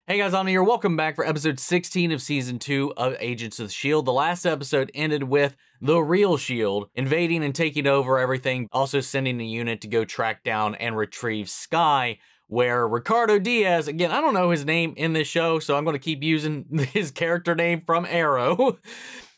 Hey guys, I'm here. Welcome back for episode 16 of season 2 of Agents of S.H.I.E.L.D. The last episode ended with the real S.H.I.E.L.D. invading and taking over everything, also sending a unit to go track down and retrieve Skye, where Ricardo Diaz, again, I don't know his name in this show, so I'm going to keep using his character name from Arrow.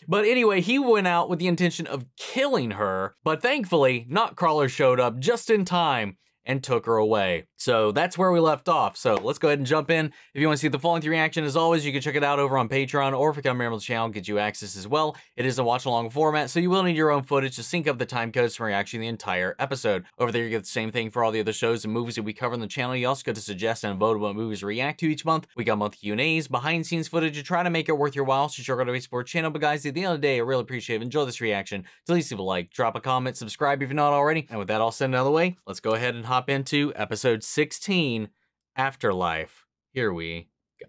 But anyway, he went out with the intention of killing her, but thankfully, Nightcrawler showed up just in time and took her away. So that's where we left off. So let's go ahead and jump in. If you want to see the full-length reaction, as always, you can check it out over on Patreon, or if you come here on the channel, get you access as well. It is a watch-along format, so you will need your own footage to sync up the time codes from reaction the entire episode. Over there, you get the same thing for all the other shows and movies that we cover on the channel. You also get to suggest and vote what movies we react to each month. We got monthly Q&As, behind-the-scenes footage to try to make it worth your while, so you're going to be support channel. But guys, at the end of the day, I really appreciate it. Enjoy this reaction. Please leave a like, drop a comment, subscribe if you're not already. And with that all said and out of the way, let's go ahead and hop into episode 16, Afterlife. Here we go.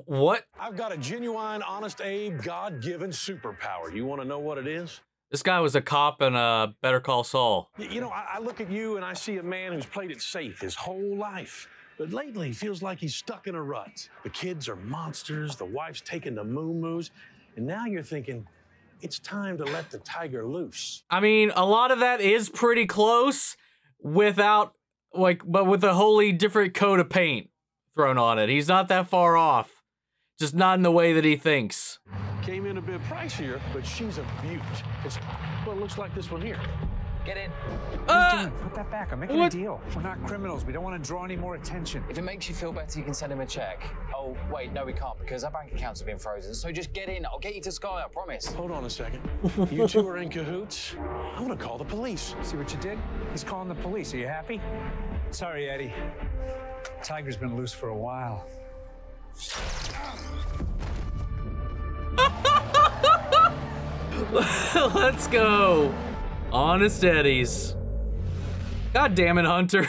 What? I've got a genuine, honest Abe, God-given superpower. You want to know what it is? This guy was a cop in Better Call Saul. You know, I look at you and I see a man who's played it safe his whole life. But lately, he feels like he's stuck in a rut. The kids are monsters, the wife's taking the moo-moos, and now you're thinking, it's time to let the tiger loose. I mean, a lot of that is pretty close without, but with a wholly different coat of paint thrown on it. He's not that far off. Just not in the way that he thinks. Came in a bit pricier, but she's a beaut. Well, it looks like this one here. Get in. Put that back. I'm making a deal. We're not criminals. We don't want to draw any more attention. If it makes you feel better, you can send him a check. Oh, wait, no, we can't, because our bank accounts have been frozen. So just get in. I'll get you to Skye, I promise. Hold on a second. You two are in cahoots? I'm gonna call the police. See what you did? He's calling the police. Are you happy? Sorry, Eddie. Tiger's been loose for a while. Let's go. Honest Eddie's. God damn it, Hunter.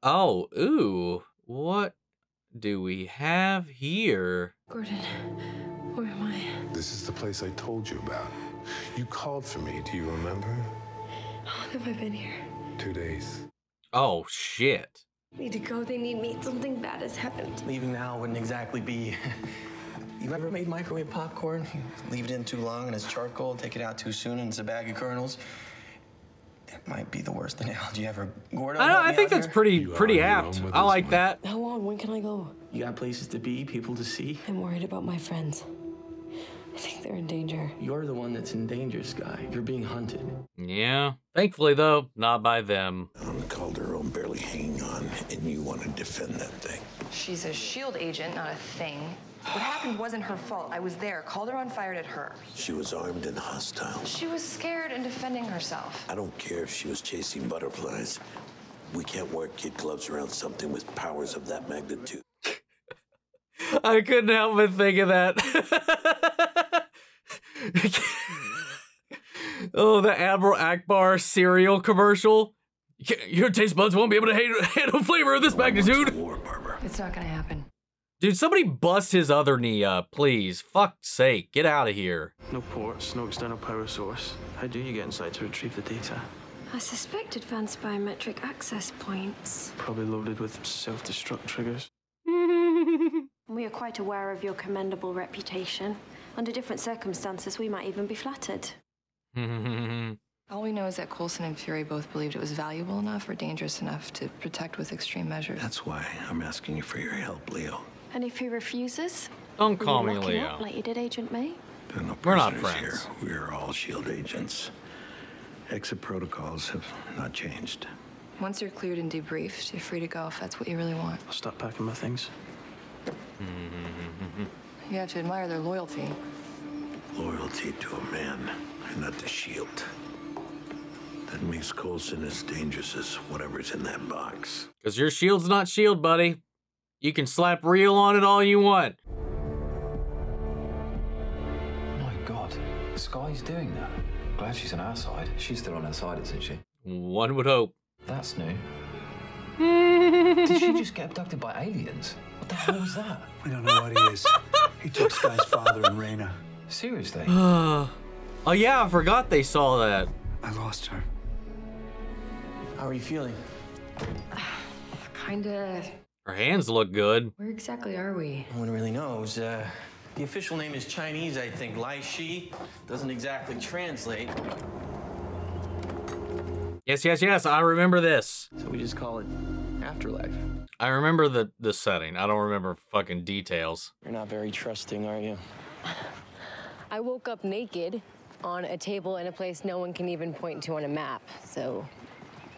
Oh, ooh. What do we have here? Gordon, where am I? This is the place I told you about. You called for me, do you remember? How long have I been here? 2 days. Oh, shit. I need to go, they need me. Something bad has happened. Leaving now wouldn't exactly be... You ever made microwave popcorn? You leave it in too long and it's charcoal, take it out too soon and it's a bag of kernels. It might be the worst analogy ever. Gordon, I think that's pretty apt. I like that. How long? When can I go? You got places to be, people to see. I'm worried about my friends. I think they're in danger. You're the one that's in danger, Skye. You're being hunted. Yeah. Thankfully, though, not by them. On the Calderon barely hanging on, and you want to defend that thing. She's a S.H.I.E.L.D. agent, not a thing. What happened wasn't her fault. I was there. Calderon fired at her. She was armed and hostile. She was scared and defending herself. I don't care if she was chasing butterflies. We can't wear kid gloves around something with powers of that magnitude. I couldn't help but think of that. Oh, the Admiral Akbar cereal commercial. Your taste buds won't be able to handle flavor of this magnitude. It's not gonna happen. Dude, somebody bust his other knee up, please. Fuck's sake, get out of here. No ports, no external power source. How do you get inside to retrieve the data? I suspect advanced biometric access points. Probably loaded with self-destruct triggers. We are quite aware of your commendable reputation. Under different circumstances, we might even be flattered. All we know is that Coulson and Fury both believed it was valuable enough or dangerous enough to protect with extreme measures. That's why I'm asking you for your help, Leo. And if he refuses? Don't call me will you lock him Leo. up like you did Agent May? There are no We're not prisoners friends. here. We're all S.H.I.E.L.D. agents. Exit protocols have not changed. Once you're cleared and debriefed, you're free to go if that's what you really want. I'll start packing my things. You have to admire their loyalty. Loyalty to a man and not the S.H.I.E.L.D. That makes Coulson as dangerous as whatever's in that box. Because your shield's not S.H.I.E.L.D., buddy. You can slap real on it all you want. My God, Skye's doing that. Glad she's on our side. She's still on her side, isn't she? One would hope. That's new. Did she just get abducted by aliens? What the hell was that? We don't know what he is. He took Skye's father and Raina. Seriously? Oh yeah, I forgot they saw that. I lost her. How are you feeling? Kinda. Her hands look good. Where exactly are we? No one really knows. The official name is Chinese, I think. S.H.I.E.L.D. Doesn't exactly translate. Yes, I remember this. So we just call it Afterlife. I remember the setting. I don't remember fucking details. You're not very trusting, are you? I woke up naked on a table in a place no one can even point to on a map, so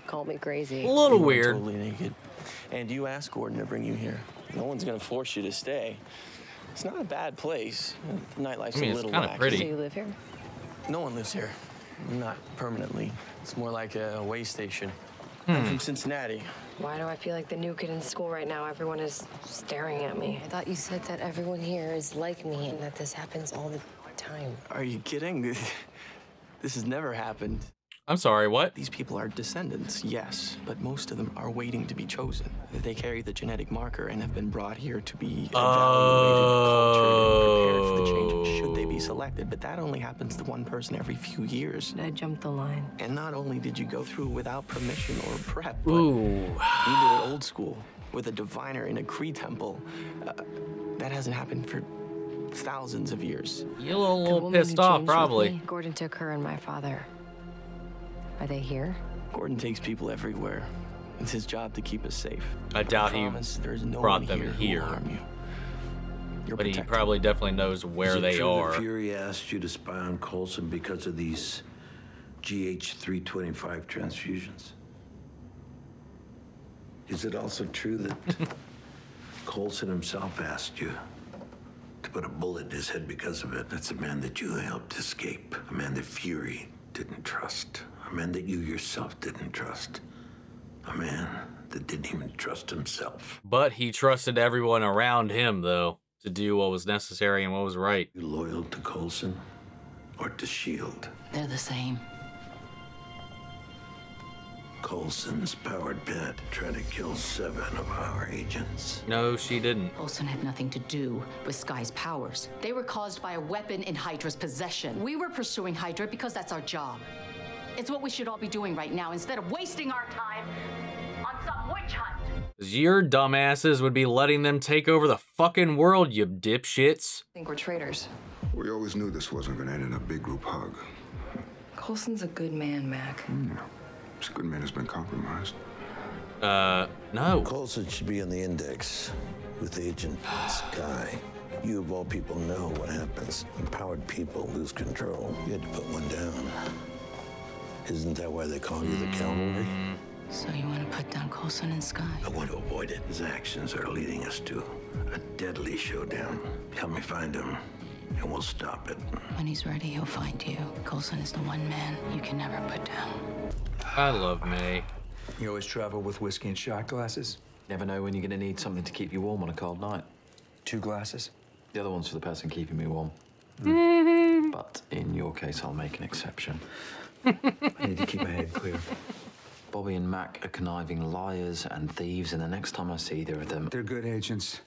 call me crazy. A little weird. Totally naked. And you asked Gordon to bring you here. No one's gonna force you to stay. It's not a bad place. The nightlife's a little kind of pretty. So you live here? No one lives here. Not permanently. It's more like a way station. I'm from Cincinnati. Why do I feel like the new kid in school right now? Everyone is staring at me. I thought you said that everyone here is like me and that this happens all the time. Are you kidding? This has never happened. I'm sorry, what? These people are descendants, yes, but most of them are waiting to be chosen. They carry the genetic marker and have been brought here to be evaluated, cultured, and prepared for the change should they be selected. But that only happens to one person every few years. I jumped the line. And not only did you go through without permission or prep, but Ooh. you did it old school with a diviner in a Cree temple. That hasn't happened for thousands of years. You're a little pissed off, probably. Gordon took her and my father. Are they here? Gordon takes people everywhere. It's his job to keep us safe. I doubt he brought them here. But he probably definitely knows where they are. Fury asked you to spy on Coulson because of these GH325 transfusions. Is it also true that Coulson himself asked you to put a bullet in his head because of it? That's a man that you helped escape. A man that Fury didn't trust. A man that you yourself didn't trust. A man that didn't even trust himself. But he trusted everyone around him, though, to do what was necessary and what was right. You loyal to Coulson or to S.H.I.E.L.D.? They're the same. Coulson's powered Bennet to try to kill 7 of our agents. No, she didn't. Coulson had nothing to do with Skye's powers. They were caused by a weapon in Hydra's possession. We were pursuing Hydra because that's our job. It's what we should all be doing right now instead of wasting our time on some witch hunt. Your dumbasses would be letting them take over the fucking world, you dipshits. I think we're traitors. We always knew this wasn't going to end in a big group hug. Coulson's a good man, Mack. This good man has been compromised. No. Coulson should be on the index with Agent Skye. You of all people know what happens when powered people lose control. You had to put one down. Isn't that why they call you the cavalry? So you want to put down Coulson and Skye? I want to avoid it. His actions are leading us to a deadly showdown. Help me find him, and we'll stop it. When he's ready, he'll find you. Coulson is the one man you can never put down. I love May. You always travel with whiskey and shot glasses? Never know when you're going to need something to keep you warm on a cold night. 2 glasses? The other one's for the person keeping me warm. But in your case, I'll make an exception. I need to keep my head clear. Bobbi and Mack are conniving liars and thieves, and the next time I see either of them... They're good agents.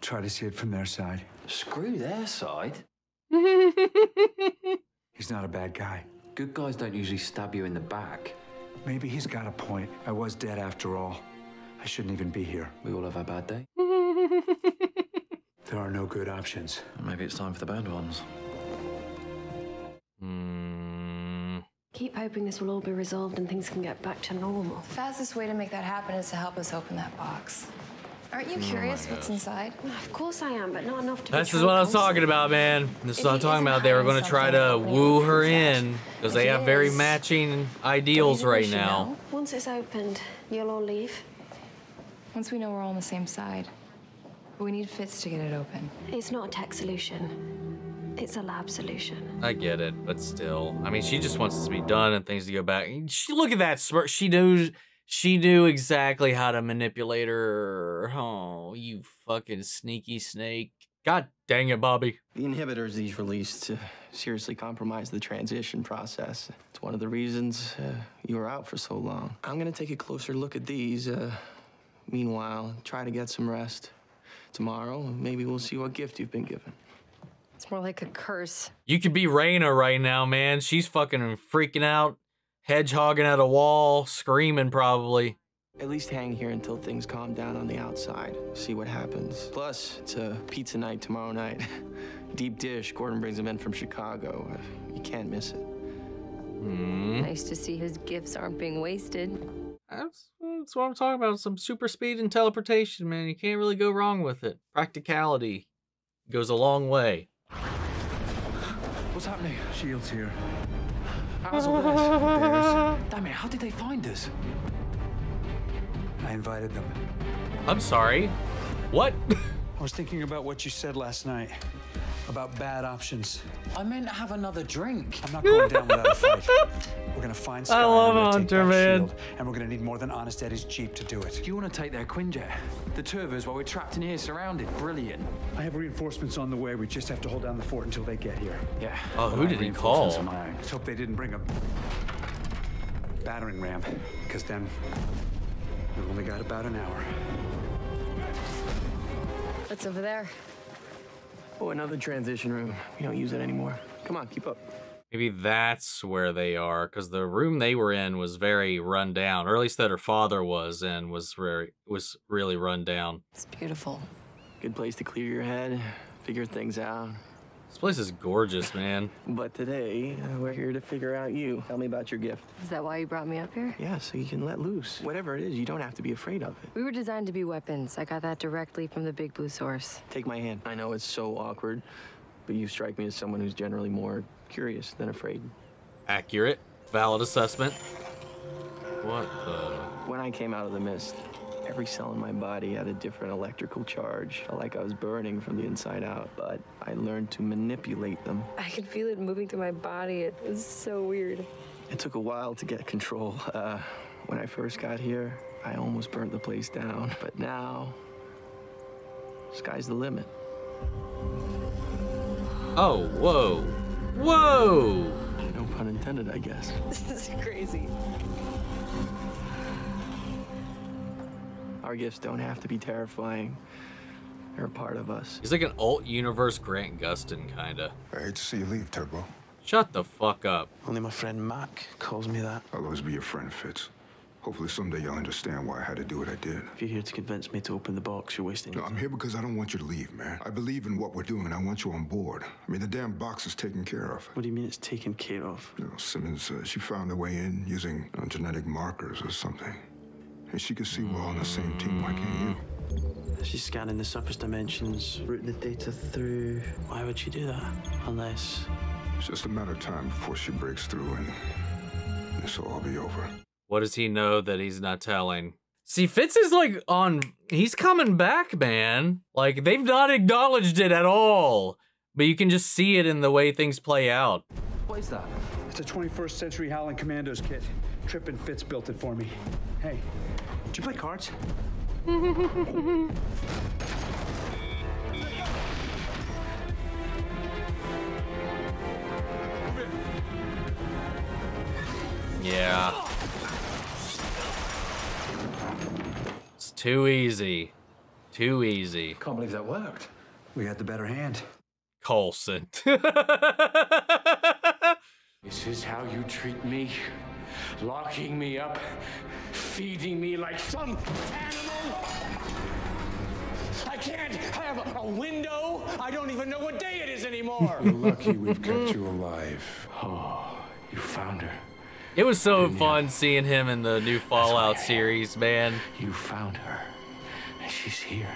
Try to see it from their side. Screw their side? He's not a bad guy. Good guys don't usually stab you in the back. Maybe he's got a point. I was dead after all. I shouldn't even be here. We all have our bad day. There are no good options. Maybe it's time for the bad ones. Keep hoping this will all be resolved and things can get back to normal. The fastest way to make that happen is to help us open that box. Aren't you curious what's inside? Well, of course I am, but not enough to. This is what I was talking about, man. This is what I'm talking about. They were going to try to woo her in because they have very matching ideals right now. Once it's opened, you'll all leave. Once we know we're all on the same side. But we need Fitz to get it open. It's not a tech solution. It's a lab solution. I get it, but still. I mean, she just wants this to be done and things to go back. Look at that smirk. She knew exactly how to manipulate her. Oh, you fucking sneaky snake. God dang it, Bobbi. The inhibitors these released seriously compromise the transition process. It's one of the reasons you were out for so long. I'm gonna take a closer look at these. Meanwhile, try to get some rest. Tomorrow, maybe we'll see what gift you've been given. It's more like a curse. You could be Raina right now, man. She's fucking freaking out. hedgehogging at a wall, screaming probably. At least hang here until things calm down on the outside. See what happens. Plus, it's a pizza night tomorrow night. Deep dish. Gordon brings them in from Chicago. You can't miss it. Nice to see his gifts aren't being wasted. That's what I'm talking about. Some super speed and teleportation, man. You can't really go wrong with it. Practicality goes a long way. What's happening? S.H.I.E.L.D's here. How's all this? Damn it, how did they find us? I invited them. I'm sorry. What? I was thinking about what you said last night. About bad options. I meant to have another drink. I'm not going down without a fight. We're gonna find Skye. I love and Hunter, man. S.H.I.E.L.D, and we're gonna need more than Honest Eddie's Jeep to do it. Do you want to take their Quinjet? The two of us while we're trapped in here, surrounded. Brilliant. I have reinforcements on the way. We just have to hold down the fort until they get here. Yeah. Oh, who did he call? Let's hope they didn't bring a battering ram, because then we've only got about an hour. What's over there? Oh, another transition room. We don't use it anymore. Come on, keep up. Maybe that's where they are, because the room they were in was very run down, or at least that her father was in was really run down. It's beautiful. Good place to clear your head, figure things out. This place is gorgeous, man. But today, we're here to figure out you. Tell me about your gift. Is that why you brought me up here? Yeah, so you can let loose. Whatever it is, you don't have to be afraid of it. We were designed to be weapons. I got that directly from the Big Blue source. Take my hand. I know it's so awkward, but you strike me as someone who's generally more curious than afraid. Accurate. Valid assessment. What the? When I came out of the mist, every cell in my body had a different electrical charge. Felt like I was burning from the inside out, but I learned to manipulate them. I could feel it moving through my body. It was so weird. It took a while to get control. When I first got here, I almost burnt the place down. But now, sky's the limit. Oh, whoa. Whoa! No pun intended, I guess. This is crazy. Our gifts don't have to be terrifying. They're a part of us. He's like an alt-universe Grant Gustin, kinda. I hate to see you leave, Turbo. Shut the fuck up. Only my friend Mack calls me that. I'll always be your friend, Fitz. Hopefully someday you'll understand why I had to do what I did. If you're here to convince me to open the box, you're wasting your No, I'm here because I don't want you to leave, man. I believe in what we're doing, and I want you on board. I mean, the damn box is taken care of. What do you mean it's taken care of? You know, Simmons, she found a way in using genetic markers or something. And she could see we're all on the same team, why can't you? She's scanning the surface dimensions, routing the data through. Why would she do that? Unless... It's just a matter of time before she breaks through and this will all be over. What does he know that he's not telling? See, Fitz is like he's coming back, man. Like, they've not acknowledged it at all. But you can just see it in the way things play out. What is that? It's a 21st century Howling Commandos kit. Tripp and Fitz built it for me. Hey, do you play cards? Yeah. It's too easy. Too easy. Can't believe that worked. We had the better hand. Coulson. This is how you treat me? Locking me up, feeding me like some animal? I can't have a window. I don't even know what day it is anymore. You're lucky we've kept you alive. Oh, you found her. It was so fun seeing him in the new Fallout series, man. You found her, and she's here.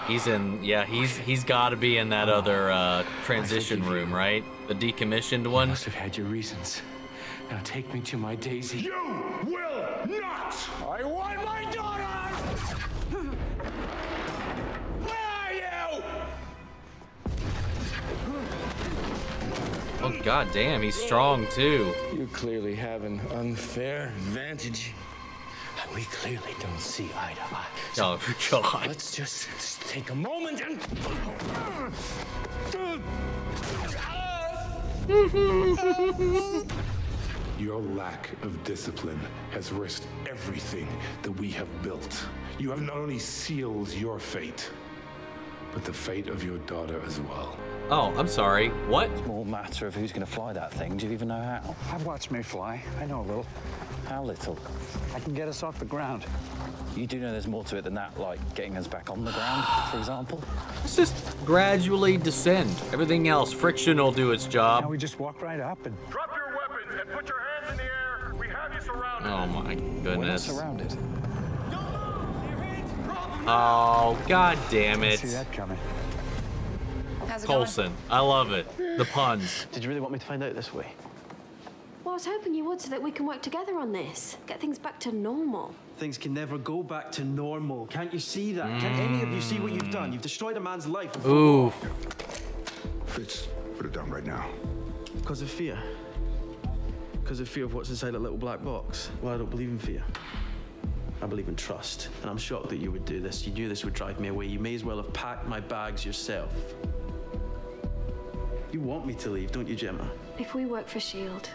He's in, yeah, he's got to be in that other transition room, right? The decommissioned one. You must have had your reasons. Now take me to my Daisy. You will not! I want my daughter! Where are you? Oh, god damn, he's strong too. You clearly have an unfair advantage. We clearly don't see eye to eye. Oh, God. Let's just take a moment and... Your lack of discipline has risked everything that we have built. You have not only sealed your fate, with the fate of your daughter as well. Oh, I'm sorry. What? Small matter of who's going to fly that thing. Do you even know how? I've watched me fly. I know a little. How little? I can get us off the ground. You do know there's more to it than that, like getting us back on the ground, for example? Let's just gradually descend. Everything else, friction will do its job. Now we just walk right up and... Drop your weapons and put your hands in the air. We have you surrounded. Oh my goodness. We're surrounded. Oh, god damn it. See that coming. How's it Coulson. I love it. The puns. Did you really want me to find out this way? Well, I was hoping you would so that we can work together on this. Get things back to normal. Things can never go back to normal. Can't you see that? Can't any of you see what you've done? You've destroyed a man's life. Ooh. Fitz, put it down right now. Because of fear. Because of fear of what's inside that little black box. Well, I don't believe in fear. I believe in trust. And I'm shocked that you would do this. You knew this would drive me away. You may as well have packed my bags yourself. You want me to leave, don't you, Jemma? If we work for S.H.I.E.L.D.,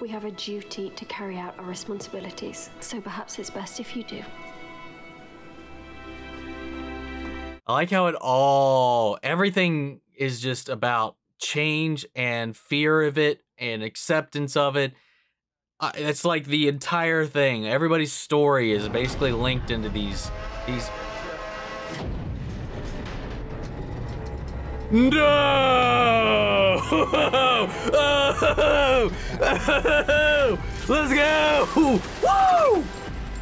we have a duty to carry out our responsibilities. So perhaps it's best if you do. I like how everything is just about change and fear of it and acceptance of it. It's like the entire thing. Everybody's story is basically linked into these. No! Oh! Let's go! Woo!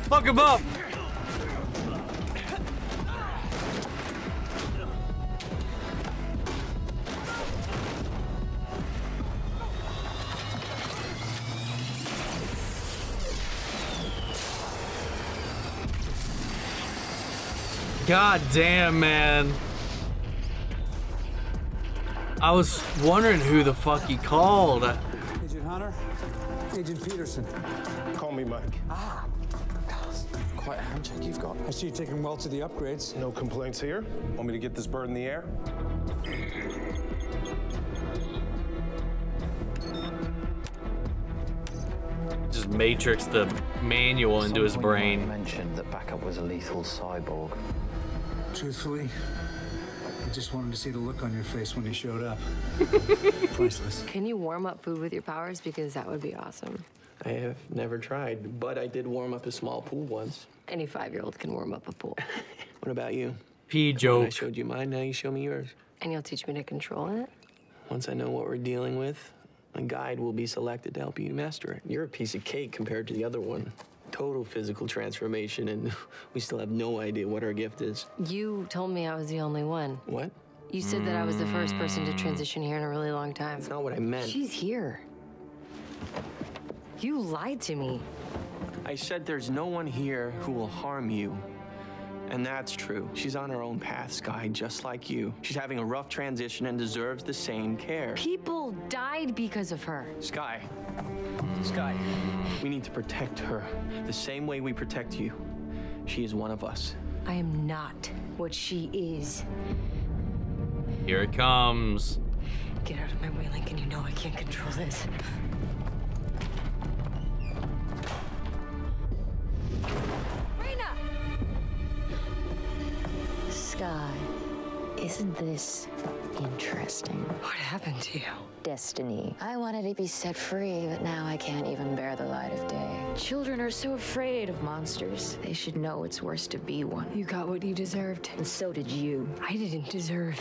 Fuck him up! God damn, man. I was wondering who the fuck he called. Agent Hunter? Agent Peterson. Call me Mike. Ah, quite a handshake you've got. I see you taking well to the upgrades. No complaints here. Want me to get this bird in the air? Just matrix the manual into his brain. You mentioned that backup was a lethal cyborg. Truthfully, I just wanted to see the look on your face when you showed up. Priceless. Can you warm up food with your powers? Because that would be awesome. I have never tried, but I did warm up a small pool once. Any 5-year-old can warm up a pool. What about you? Pee joke. I showed you mine, now you show me yours. And you'll teach me to control it? Once I know what we're dealing with, a guide will be selected to help you master it. You're a piece of cake compared to the other one. Total physical transformation, and we still have no idea what our gift is. You told me I was the only one. What? You said that I was the first person to transition here in a really long time. That's not what I meant. She's here. You lied to me. I said there's no one here who will harm you. And that's true. She's on her own path, Skye, just like you. She's having a rough transition and deserves the same care. People died because of her. Skye. Skye. We need to protect her the same way we protect you. She is one of us. I am not what she is. Here it comes. Get out of my way, Lincoln. You know I can't control this. Skye, isn't this interesting? What happened to you? Destiny. I wanted to be set free, but now I can't even bear the light of day. Children are so afraid of monsters. They should know it's worse to be one. You got what you deserved. And so did you. I didn't deserve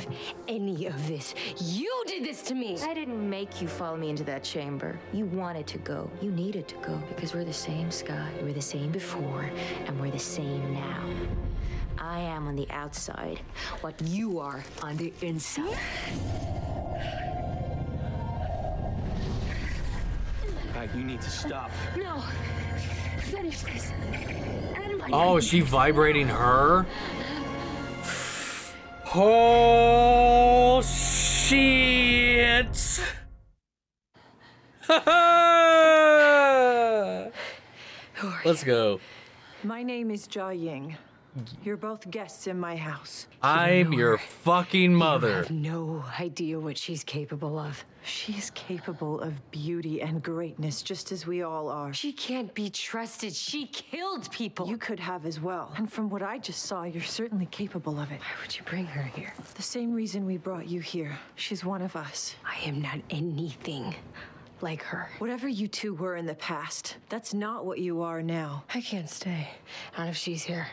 any of this. You did this to me. I didn't make you follow me into that chamber. You wanted to go. You needed to go because we're the same, Skye. We were the same before, and we're the same now. I am on the outside, what you are on the inside. You need to stop. No. Finish this. Oh, is she vibrating her? Oh, shit. Let's go. My name is Jia Ying. You're both guests in my house. I'm your fucking mother. You have no idea what she's capable of. She's capable of beauty and greatness, just as we all are. She can't be trusted. She killed people. You could have as well. And from what I just saw, you're certainly capable of it. Why would you bring her here? The same reason we brought you here. She's one of us. I am not anything like her. Whatever you two were in the past, that's not what you are now. I can't stay. Not if she's here.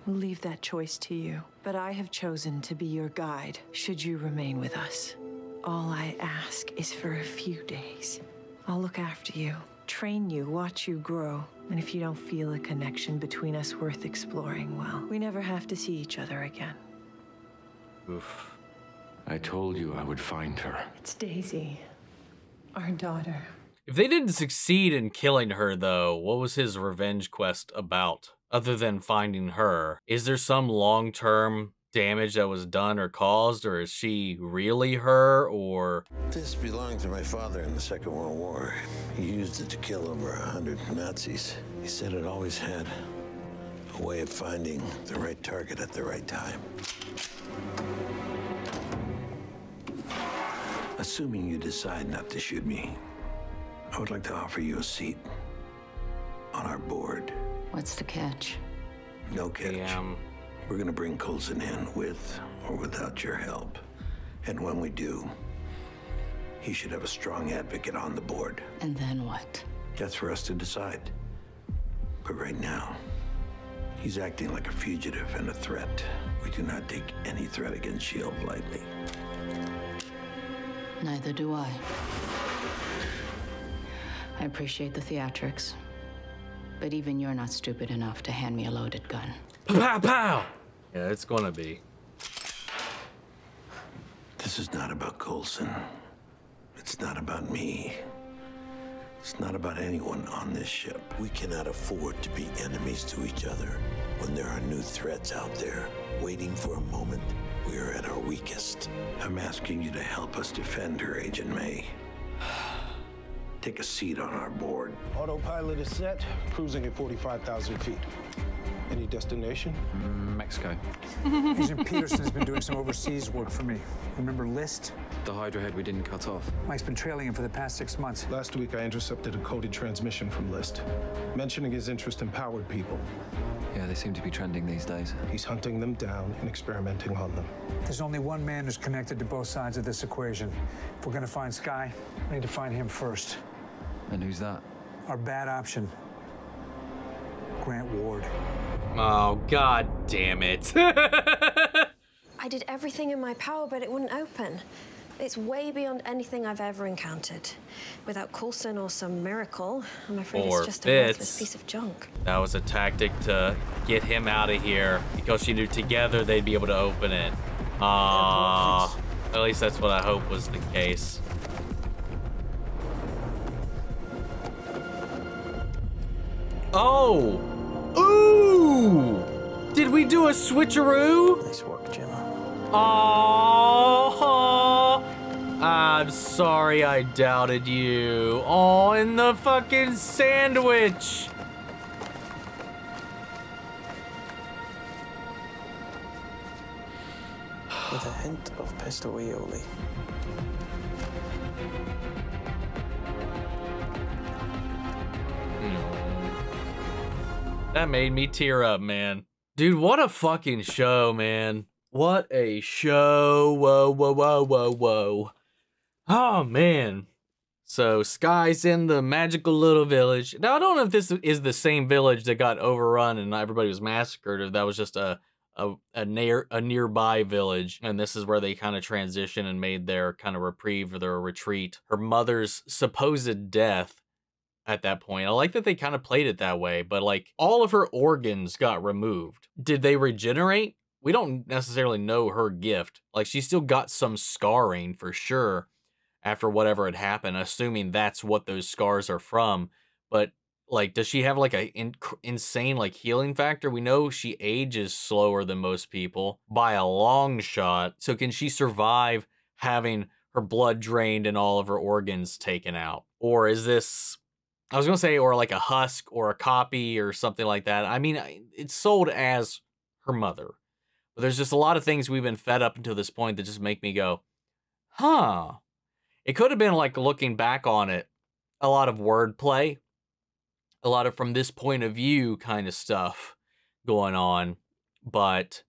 We'll leave that choice to you. But I have chosen to be your guide, should you remain with us. All I ask is for a few days. I'll look after you, train you, watch you grow. And if you don't feel a connection between us worth exploring, well, we never have to see each other again. Oof. I told you I would find her. It's Daisy, our daughter. If they didn't succeed in killing her, though, what was his revenge quest about? Other than finding her, is there some long-term damage that was done or caused, or is she really her, or? This belonged to my father in the Second World War. He used it to kill over 100 Nazis. He said it always had a way of finding the right target at the right time. Assuming you decide not to shoot me, I would like to offer you a seat on our board. What's the catch? No catch. We're gonna bring Coulson in with or without your help. And when we do, he should have a strong advocate on the board. And then what? That's for us to decide. But right now, he's acting like a fugitive and a threat. We do not take any threat against S.H.I.E.L.D. lightly. Neither do I. I appreciate the theatrics. But even you're not stupid enough to hand me a loaded gun. Pow, pow! Yeah, it's gonna be. This is not about Coulson. It's not about me. It's not about anyone on this ship. We cannot afford to be enemies to each other when there are new threats out there waiting for a moment we are at our weakest. I'm asking you to help us defend her, Agent May. Take a seat on our board. Autopilot is set, cruising at 45,000 feet. Any destination? Mexico. Agent Peterson's been doing some overseas work for me. Remember List? The Hydra head we didn't cut off. Mike's been trailing him for the past 6 months. Last week, I intercepted a coded transmission from List, mentioning his interest in powered people. Yeah, they seem to be trending these days. He's hunting them down and experimenting on them. There's only one man who's connected to both sides of this equation. If we're gonna find Skye, we need to find him first. And who's that? Our bad option. Grant Ward. Oh, god damn it. I did everything in my power, but it wouldn't open. It's way beyond anything I've ever encountered. Without Coulson or some miracle, I'm afraid Or it's just Fitz. a worthless piece of junk. That was a tactic to get him out of here because she knew together they'd be able to open it. At least that's what I hope was the case. Oh! Ooh! Did we do a switcheroo? Nice work, Jemma. Oh! I'm sorry I doubted you. Oh, in the fucking sandwich! With a hint of pesto aioli. That made me tear up, man. Dude, what a fucking show, man. What a show. Whoa, whoa, whoa, whoa, whoa. Oh, man. So, Skye's in the magical little village. Now, I don't know if this is the same village that got overrun and everybody was massacred, or that was just a nearby village. And this is where they kind of transitioned and made their kind of reprieve or their retreat. Her mother's supposed death at that point. I like that they kind of played it that way, but like all of her organs got removed. Did they regenerate? We don't necessarily know her gift. Like she still got some scarring for sure after whatever had happened, assuming that's what those scars are from. But like, does she have like a insane like healing factor? We know she ages slower than most people by a long shot. So can she survive having her blood drained and all of her organs taken out? Or is this, I was gonna say, or like a husk or a copy or something like that. I mean, it's sold as her mother. But there's just a lot of things we've been fed up until this point that just make me go, huh. It could have been like, looking back on it, a lot of wordplay, a lot of from this point of view kind of stuff going on. But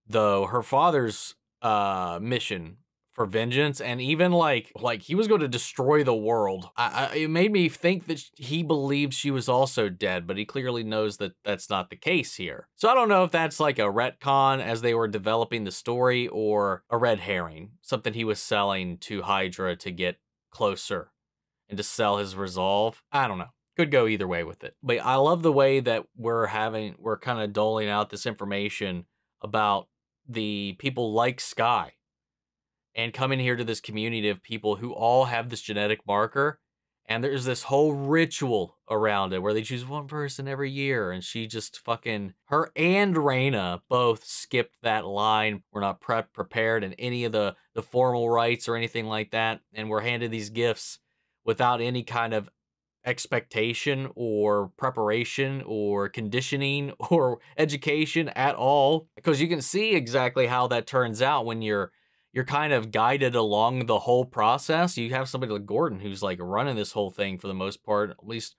though her father's mission for vengeance, and even like he was going to destroy the world, it made me think that he believed she was also dead, but he clearly knows that that's not the case here. So I don't know if that's like a retcon as they were developing the story, or a red herring, something he was selling to Hydra to get closer and to sell his resolve. I don't know. Could go either way with it. But I love the way that we're kind of doling out this information about the people like Skye, and coming here to this community of people who all have this genetic marker, and there's this whole ritual around it where they choose one person every year, and she just fucking, her and Raina both skipped that line. We're not prepared in any of the formal rites or anything like that, and we're handed these gifts without any kind of expectation or preparation or conditioning or education at all, because you can see exactly how that turns out when you're kind of guided along the whole process. You have somebody like Gordon who's like running this whole thing for the most part, at least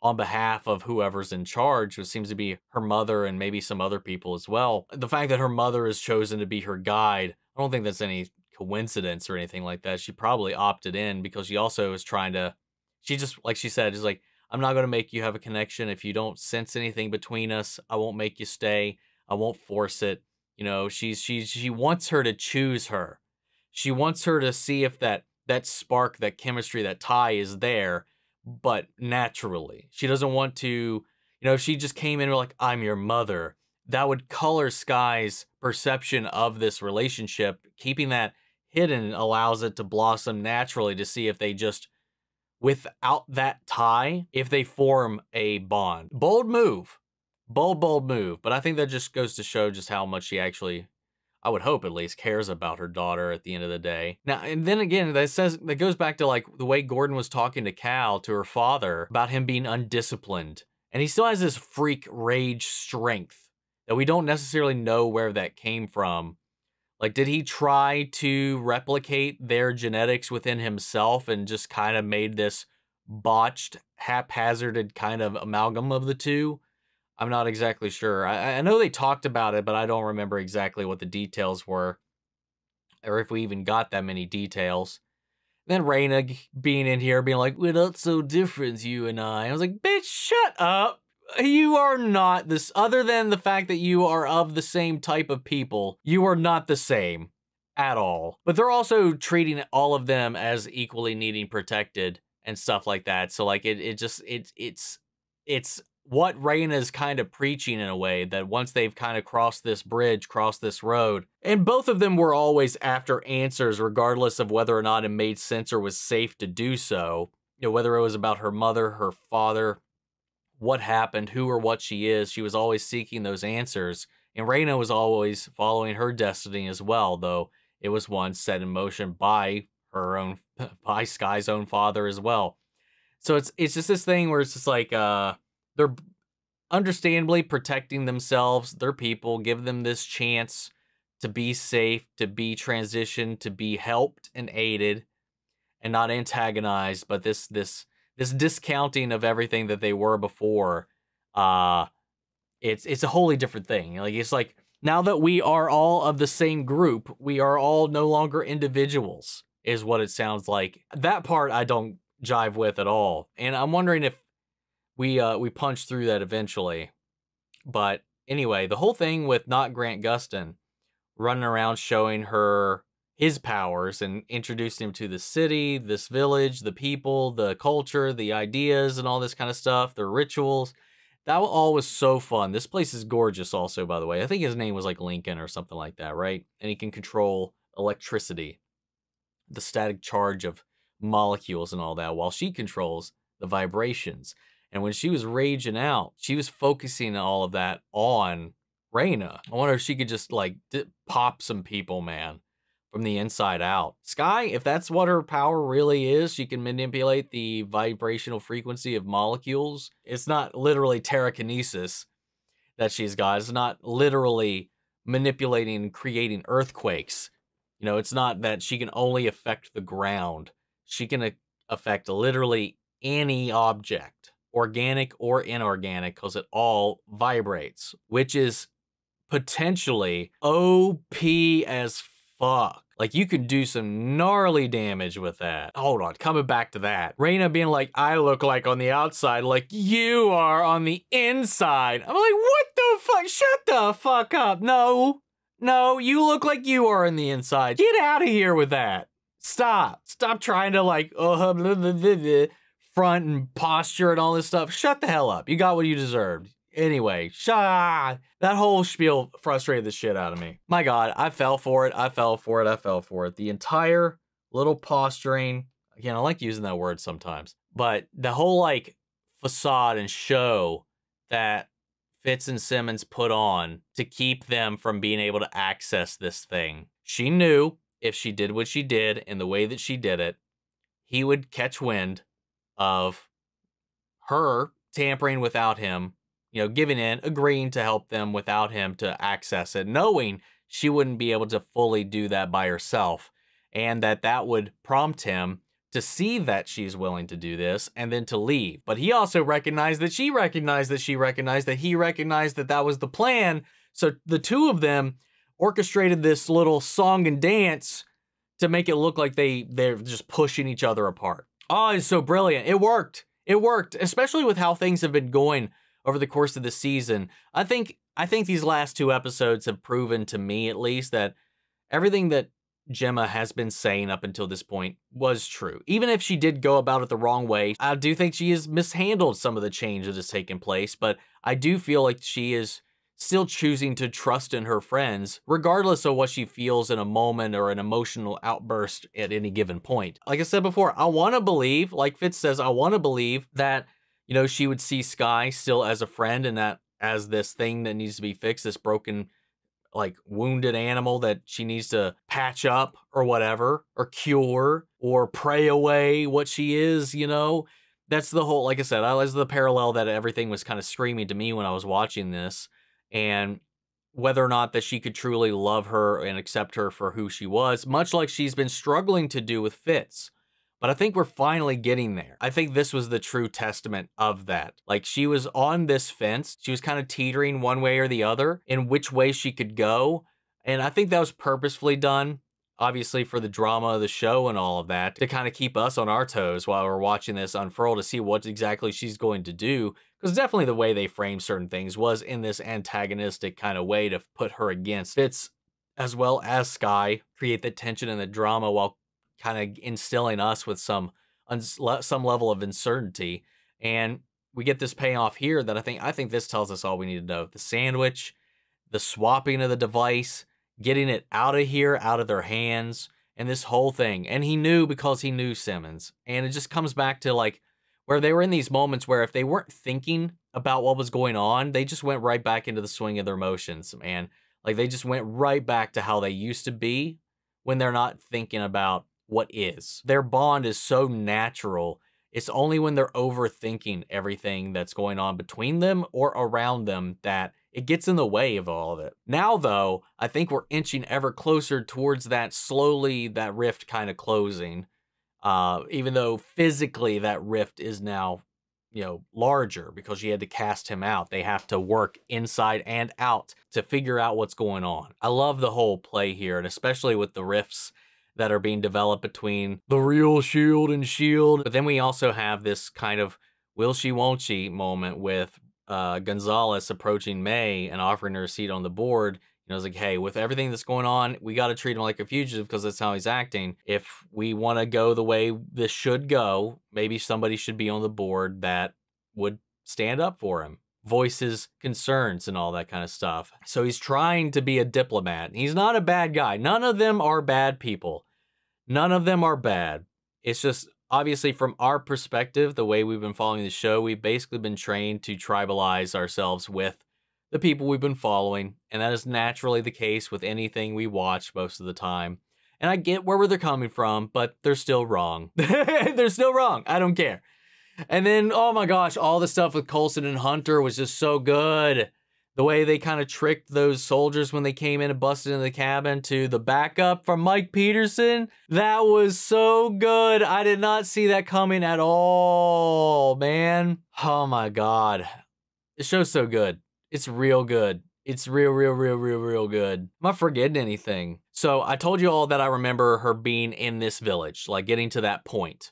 on behalf of whoever's in charge, which seems to be her mother and maybe some other people as well. The fact that her mother is chosen to be her guide, I don't think that's any coincidence or anything like that. She probably opted in because she also is trying to, she just, like she said, is like, I'm not going to make you have a connection. If you don't sense anything between us, I won't make you stay. I won't force it. You know, she wants her to choose her. She wants her to see if that spark, that chemistry, that tie is there, but naturally. She doesn't want to, you know, if she just came in like, I'm your mother, that would color Skye's perception of this relationship. Keeping that hidden allows it to blossom naturally, to see if they just, without that tie, if they form a bond. Bold move. Bold move. But I think that just goes to show just how much she actually, I would hope at least, cares about her daughter at the end of the day. Now, and then again, that goes back to like the way Gordon was talking to Cal, to her father, about him being undisciplined. And he still has this freak rage strength that we don't necessarily know where that came from. Like, did he try to replicate their genetics within himself and just kind of made this botched, haphazarded kind of amalgam of the two? I'm not exactly sure. I know they talked about it, but I don't remember exactly what the details were, or if we even got that many details. Then Raina being in here being like, we're not so different, you and I. I was like, bitch, shut up. You are not this, other than the fact that you are of the same type of people, you are not the same at all. But they're also treating all of them as equally needing protected and stuff like that. So like it's what Raina's kind of preaching in a way, that once they've kind of crossed this bridge, crossed this road, and both of them were always after answers, regardless of whether or not it made sense or was safe to do so. You know, whether it was about her mother, her father, what happened, who or what she is, she was always seeking those answers. And Raina was always following her destiny as well, though it was one set in motion by her own, by Skye's own father as well. So it's just this thing where it's just like, they're understandably protecting themselves, their people, give them this chance to be safe, to be transitioned, to be helped and aided, and not antagonized. But this discounting of everything that they were before, it's a wholly different thing. Like, it's like, now that we are all of the same group, we are all no longer individuals, is what it sounds like. That part I don't jive with at all, and I'm wondering if we punch through that eventually. But anyway, the whole thing with not Grant Gustin running around showing her his powers and introducing him to the city, this village, the people, the culture, the ideas, and all this kind of stuff, the rituals, that all was so fun. This place is gorgeous also, by the way. I think his name was like Lincoln or something like that, right? And he can control electricity, the static charge of molecules and all that, while she controls the vibrations. And when she was raging out, she was focusing all of that on Raina. I wonder if she could just like pop some people, man, from the inside out. Skye, if that's what her power really is, she can manipulate the vibrational frequency of molecules. It's not literally telekinesis. that she's got. It's not literally manipulating and creating earthquakes. You know, it's not that she can only affect the ground. She can affect literally any object, organic or inorganic, because it all vibrates, which is potentially OP as fuck. Like, you could do some gnarly damage with that. Hold on, coming back to that. Raina being like, I look like on the outside, like you are on the inside. I'm like, what the fuck? Shut the fuck up. No, you look like you are on the inside. Get out of here with that. Stop trying to like, front and posture and all this stuff. Shut the hell up. You got what you deserved. Anyway, that whole spiel frustrated the shit out of me. My God, I fell for it. The entire little posturing, again, I like using that word sometimes, but the whole like facade and show that Fitz and Simmons put on to keep them from being able to access this thing. She knew if she did what she did in the way that she did it, he would catch wind of her tampering without him, you know, giving in, agreeing to help them without him to access it, knowing she wouldn't be able to fully do that by herself, and that would prompt him to see that she's willing to do this and then to leave. But he also recognized that she recognized that he recognized that that was the plan. So the two of them orchestrated this little song and dance to make it look like they're just pushing each other apart. Oh, it's so brilliant. It worked. It worked, especially with how things have been going over the course of the season. I think these last two episodes have proven to me, at least, that everything that Jemma has been saying up until this point was true. Even if she did go about it the wrong way, I do think she has mishandled some of the change that has taken place, but I do feel like she is still choosing to trust in her friends, regardless of what she feels in a moment or an emotional outburst at any given point. Like I said before, I want to believe, like Fitz says, I want to believe that, you know, she would see Skye still as a friend and that as this thing that needs to be fixed, this broken, like, wounded animal that she needs to patch up or whatever, or cure, or pray away what she is, you know? That's the whole, like I said, that was the parallel that everything was kind of screaming to me when I was watching this. And whether or not that she could truly love her and accept her for who she was, much like she's been struggling to do with Fitz. But I think we're finally getting there. I think this was the true testament of that. Like, she was on this fence. She was kind of teetering one way or the other in which way she could go. And I think that was purposefully done, obviously for the drama of the show and all of that, to kind of keep us on our toes while we're watching this unfurl to see what exactly she's going to do. Because definitely the way they framed certain things was in this antagonistic kind of way to put her against Fitz, as well as Skye, create the tension and the drama while kind of instilling us with some level of uncertainty. And we get this payoff here that I think this tells us all we need to know. The sandwich, the swapping of the device, getting it out of here, out of their hands, and this whole thing. And he knew because he knew Simmons. And it just comes back to, like, where they were in these moments where if they weren't thinking about what was going on, they just went right back into the swing of their emotions, man. Like, they just went right back to how they used to be when they're not thinking about what is. Their bond is so natural. It's only when they're overthinking everything that's going on between them or around them that it gets in the way of all of it. Now, though, I think we're inching ever closer towards that slowly, that rift kind of closing. Even though physically that rift is now, you know, larger because she had to cast him out. They have to work inside and out to figure out what's going on. I love the whole play here, and especially with the rifts that are being developed between the real S.H.I.E.L.D. and S.H.I.E.L.D. But then we also have this kind of will she, won't she moment with Gonzales approaching May and offering her a seat on the board. You know, it's like, hey, with everything that's going on, we got to treat him like a fugitive because that's how he's acting. If we want to go the way this should go, maybe somebody should be on the board that would stand up for him, voice his concerns and all that kind of stuff. So he's trying to be a diplomat. He's not a bad guy. None of them are bad people. None of them are bad. It's just, obviously, from our perspective, the way we've been following the show, we've basically been trained to tribalize ourselves with the people we've been following, and that is naturally the case with anything we watch most of the time. And I get where they're coming from, but they're still wrong. They're still wrong. I don't care. And then, oh my gosh, all the stuff with Coulson and Hunter was just so good. The way they kind of tricked those soldiers when they came in and busted into the cabin to the backup from Mike Peterson. That was so good. I did not see that coming at all, man. Oh my God. The show's so good. It's real good. It's real good. I'm not forgetting anything. So I told you all that I remember her being in this village, like getting to that point.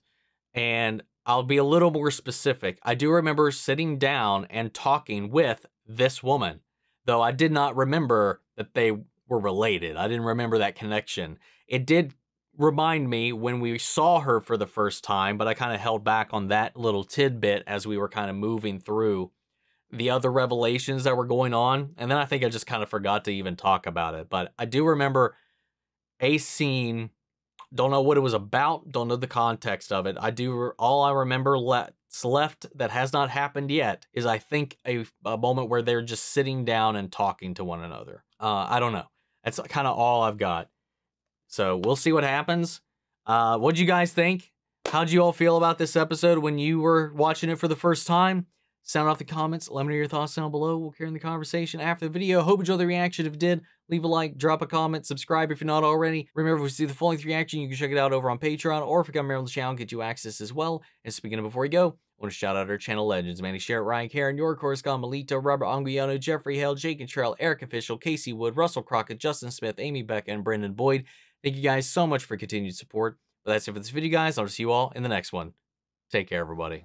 And I'll be a little more specific. I do remember sitting down and talking with this woman, though I did not remember that they were related. I didn't remember that connection. It did remind me when we saw her for the first time, but I kind of held back on that little tidbit as we were kind of moving through the other revelations that were going on. And then I think I just kind of forgot to even talk about it. But I do remember a scene. Don't know what it was about. Don't know the context of it. All I remember left that has not happened yet is I think a moment where they're just sitting down and talking to one another. I don't know. That's kind of all I've got. So we'll see what happens. What'd you guys think? How'd you all feel about this episode when you were watching it for the first time? Sound off the comments. Let me know your thoughts down below. We'll carry on the conversation after the video. Hope you enjoyed the reaction. If you did, leave a like, drop a comment, subscribe if you're not already. Remember, if you see the full length reaction, you can check it out over on Patreon, or if you come here on the channel, get you access as well. And speaking of before we go, I want to shout out our channel legends: Manny Sherritt, Ryan Karen, Your Coruscant, Melito, Robert Anguiano, Jeffrey Hale, Jake and Trail, Eric Official, Casey Wood, Russell Crockett, Justin Smith, Amy Becca, and Brendan Boyd. Thank you guys so much for continued support. But that's it for this video, guys. I'll see you all in the next one. Take care, everybody.